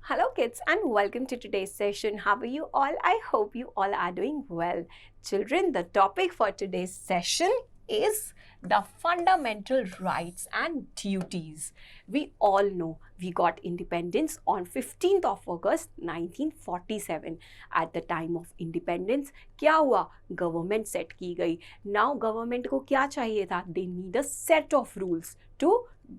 Hello kids and welcome to today's session. How are you all? I hope you all are doing well. Children, the topic for today's session is the fundamental rights and duties. We all know we got independence on 15th of August 1947. At the time of independence, क्या हुआ? Government set की गई. Now government को क्या चाहिए था? They need a set of rules to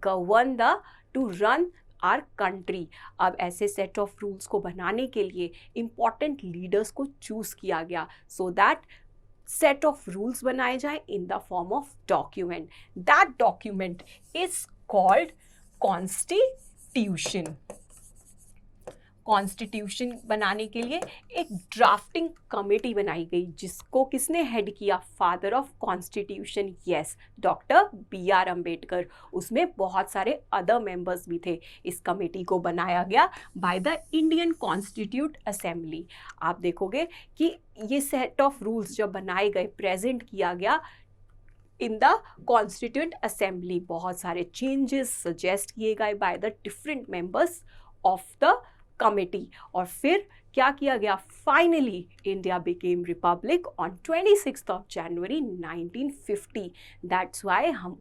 govern to run our country. अब ऐसे सेट ऑफ रूल्स को बनाने के लिए इम्पॉर्टेंट लीडर्स को चूज किया गया so that set of rules बनाए जाए in the form of document. That document is called constitution. Constitution बनाने के लिए एक ड्राफ्टिंग कमेटी बनाई गई जिसको किसने हेड किया? Father of constitution, yes, doctor B R. Ambedkar. उसमें बहुत सारे अदर मेंबर्स भी थे. इस कमेटी को बनाया गया by the Indian constitute assembly. आप देखोगे कि ये सेट ऑफ रूल्स जब बनाए गए, प्रेजेंट किया गया इन द कॉन्स्टिट्यूंट असेंबली, बहुत सारे चेंजेस सजेस्ट किए गए by the different members of the committee. और फिर क्या किया गया? Finally India became republic on 26th of January 1950. That's why हम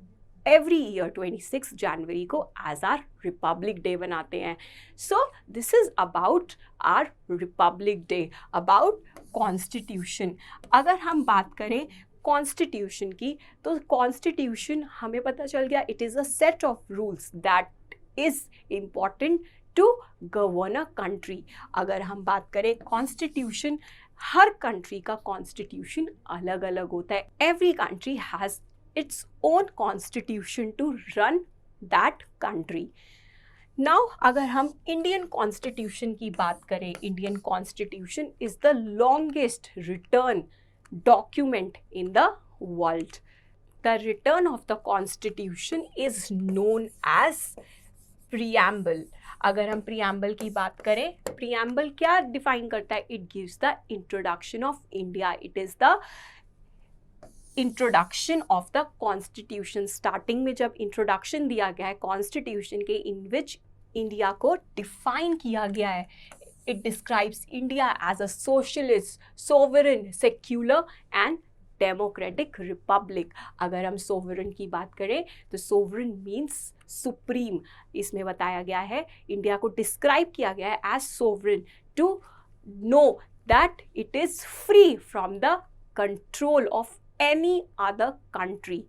एवरी ईयर 26 जनवरी को एज आर रिपब्लिक डे बनाते हैं. So this is about our republic day, about constitution. अगर हम बात करें कॉन्स्टिट्यूशन की, तो कॉन्स्टिट्यूशन हमें पता चल गया it is a set of rules that is important to govern a country. अगर हम बात करें कॉन्स्टिट्यूशन, हर कंट्री का कॉन्स्टिट्यूशन अलग अलग होता है. Every country has its own constitution to run that country. Now अगर हम इंडियन कॉन्स्टिट्यूशन की बात करें, Indian constitution is the longest written document in the world. The return of the constitution is known as preamble. अगर हम preamble की बात करें, preamble क्या define करता है? It gives the introduction of India. It is the introduction of the constitution. Starting में जब introduction दिया गया है constitution के, in which India को define किया गया है. It describes India as a socialist, sovereign, secular and democratic republic. अगर हम sovereign की बात करें तो sovereign means supreme. इसमें बताया गया है, इंडिया को describe किया गया है as sovereign to know that it is free from the control of any other country.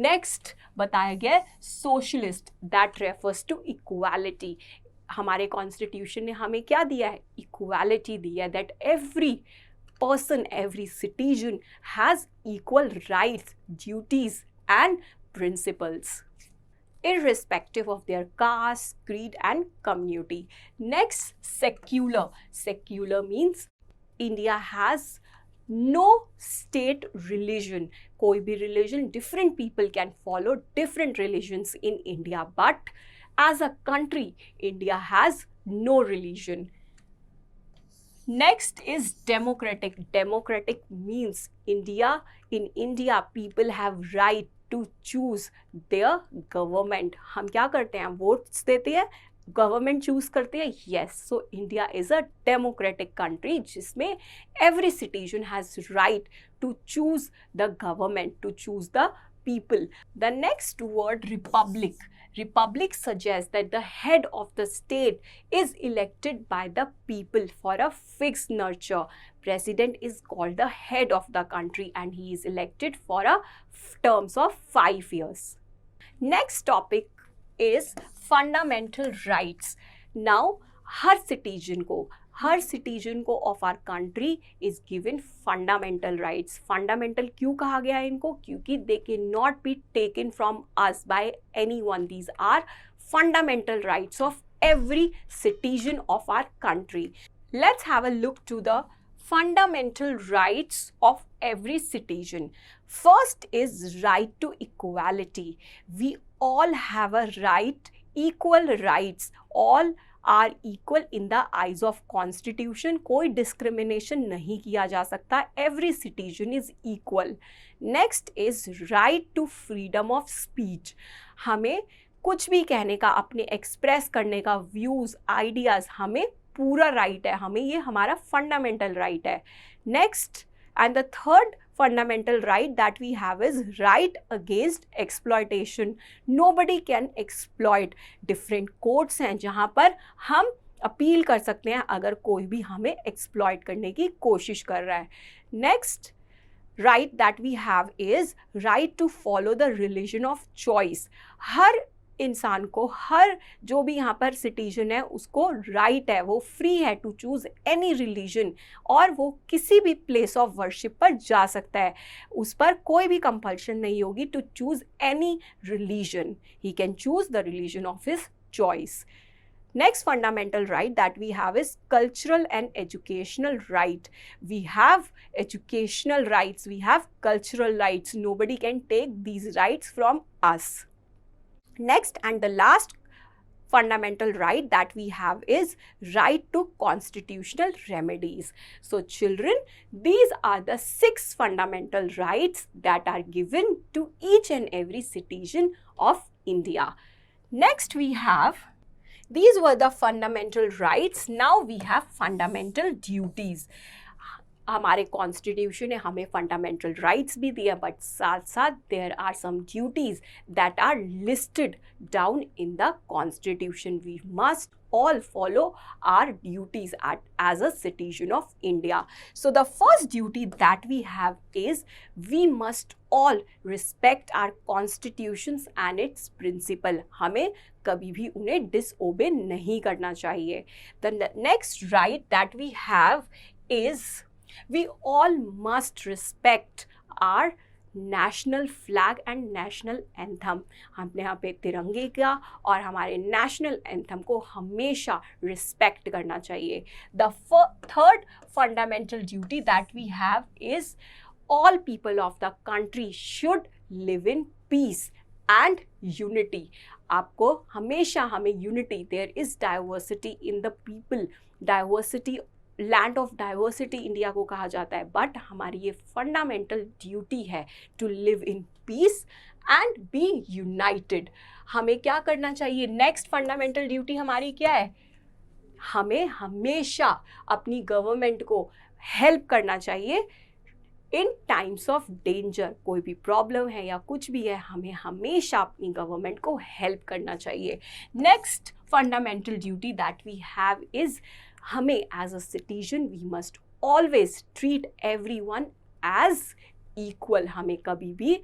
Next बताया गया है socialist, that refers to equality. हमारे कॉन्स्टिट्यूशन ने हमें क्या दिया है? इक्वालिटी दिया है, that every person, every citizen has equal rights, duties and principles irrespective of their caste, creed and community. Next, secular. Secular means India has no state religion. कोई भी religion, different people can follow different religions in India, but as a country, India has no religion. Next is democratic. Democratic means in India, people have right to choose their government. हम क्या करते हैं? Votes देते हैं, government choose करते हैं. Yes, so India is a democratic country जिसमें every citizen has right to choose the government, to choose the people. The next word, republic. Republic suggests that the head of the state is elected by the people for a fixed nurture. President is called the head of the country and he is elected for a terms of 5 years. Next topic is fundamental rights. Now, हर citizen को of our country is given fundamental rights. Fundamental क्यों कहा गया है इनको? क्योंकि they can not be taken from us by anyone. These are fundamental rights of every citizen of our country. Let's have a look to the fundamental rights of every citizen. First is right to equality. We all have a right, equal rights. All are equal in the eyes of constitution. कोई discrimination नहीं किया जा सकता. Every citizen is equal. Next is right to freedom of speech. हमें कुछ भी कहने का, अपने एक्सप्रेस करने का व्यूज़, आइडियाज़ हमें पूरा राइट है, हमें ये हमारा फंडामेंटल राइट है. Next and the third fundamental right that we have is right against exploitation. Nobody can exploit. Different courts हैं जहाँ पर हम अपील कर सकते हैं अगर कोई भी हमें एक्सप्लॉइट करने की कोशिश कर रहा है. Next right that we have is right to follow the religion of choice. हर इंसान को, हर जो भी यहाँ पर सिटीजन है उसको राइट है, वो फ्री है टू चूज़ एनी रिलीजन, और वो किसी भी प्लेस ऑफ वर्शिप पर जा सकता है. उस पर कोई भी कंपल्शन नहीं होगी to choose any religion. He can choose the religion of his choice. Next fundamental right that we have is cultural and educational right. We have educational rights, we have cultural rights. Nobody can take these rights from us. Next and the last fundamental right that we have is right to constitutional remedies. So children, these are the 6 fundamental rights that are given to each and every citizen of India. Next we have, these were the fundamental rights. Now we have fundamental duties. हमारे constitution ने हमें fundamental rights भी दिया, but साथ साथ there are some duties that are listed down in the constitution. We must all follow our duties as a citizen of India. So the first duty that we have is we must all respect our constitutions and its principle. हमें कभी भी उन्हें disobey नहीं करना चाहिए. The next right that we have is we all must respect our national flag and national anthem. हमने यहाँ पे तिरंगे का और हमारे नेशनल एंथम को हमेशा रिस्पेक्ट करना चाहिए. The third fundamental duty that we have is all people of the country should live in peace and unity. आपको हमेशा हमें unity, there is diversity in the people, diversity, land of diversity India को कहा जाता है, but हमारी ये fundamental duty है to live in peace and be united. हमें क्या करना चाहिए? नेक्स्ट फंडामेंटल ड्यूटी हमारी क्या है? हमें हमेशा अपनी गवर्नमेंट को हेल्प करना चाहिए इन टाइम्स ऑफ डेंजर. कोई भी प्रॉब्लम है या कुछ भी है, हमें हमेशा अपनी गवर्नमेंट को हेल्प करना चाहिए. Next fundamental duty that we have is हमें as a citizen we must always treat everyone as equal. हमें कभी भी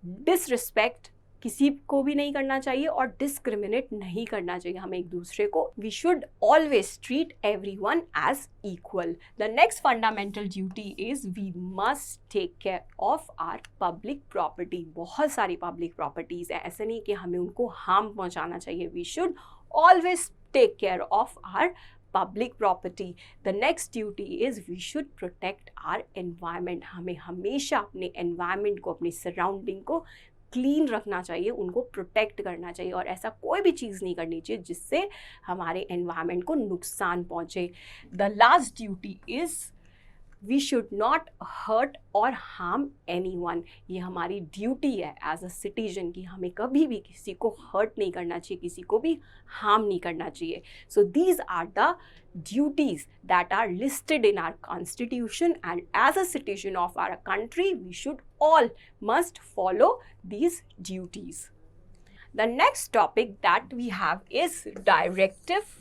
डिसरिस्पेक्ट किसी को भी नहीं करना चाहिए और डिस्क्रिमिनेट नहीं करना चाहिए. हमें एक दूसरे को, we should always treat everyone as equal. The next fundamental duty is we must take care of our public property. बहुत सारी पब्लिक प्रॉपर्टीज है, ऐसे नहीं कि हमें उनको हार्म पहुंचाना चाहिए. We should always take care of our public property. The next duty is we should protect our environment. हमें हमेशा अपने environment को, अपनी surrounding को क्लीन रखना चाहिए, उनको प्रोटेक्ट करना चाहिए, और ऐसा कोई भी चीज़ नहीं करनी चाहिए जिससे हमारे एनवायरनमेंट को नुकसान पहुँचे. The last duty is we should not hurt और हार्म एनीवन. ये हमारी ड्यूटी है एज अ सिटीजन कि हमें कभी भी किसी को हर्ट नहीं करना चाहिए, किसी को भी हार्म नहीं करना चाहिए. So these are the duties that are listed in our constitution, and as a citizen of our country we should all must follow these duties. The next topic that we have is directive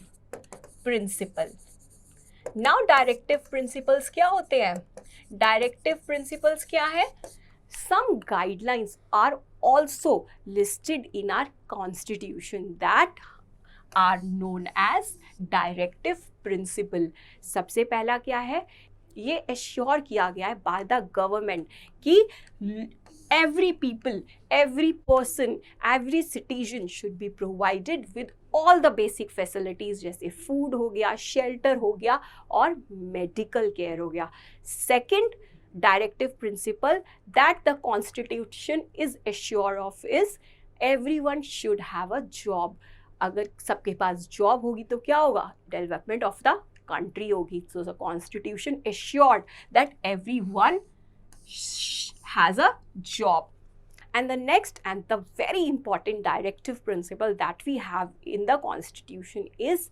principle. Now directive principles क्या होते हैं? Directive principles क्या है? Some guidelines are also listed in our constitution that are known as directive principle. सबसे पहला क्या है? ये एश्योर किया गया है बाय द गवर्नमेंट कि every people, every person, every citizen should be provided with all the basic facilities, जैसे फूड हो गया, शेल्टर हो गया और मेडिकल केयर हो गया. Second directive principle that the constitution is assure of is everyone should have a job. अगर सबके पास जॉब होगी तो क्या होगा? डेवलपमेंट ऑफ द country होगी. So the constitution assured that everyone has a job. And the next and the very important directive principle that we have in the constitution is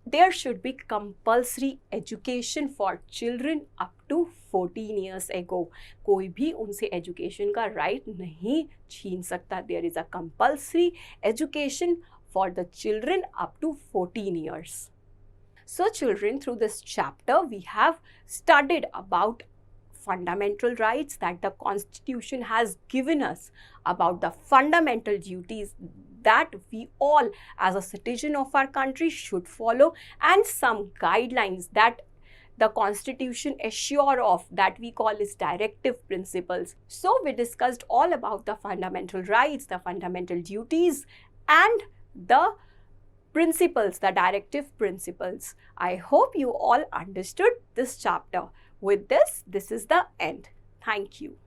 there should be compulsory education for children up to 14 years ago. कोई भी उनसे education का right नहीं छीन सकता. There is a compulsory education for the children up to 14 years. So children, through this chapter we have studied about fundamental rights that the Constitution has given us, about the fundamental duties that we all as a citizen of our country should follow, and some guidelines that the Constitution assure of that we call as directive principles. So we discussed all about the fundamental rights, the fundamental duties, and the principles, the directive principles. I hope you all understood this chapter. With this is the end. Thank you.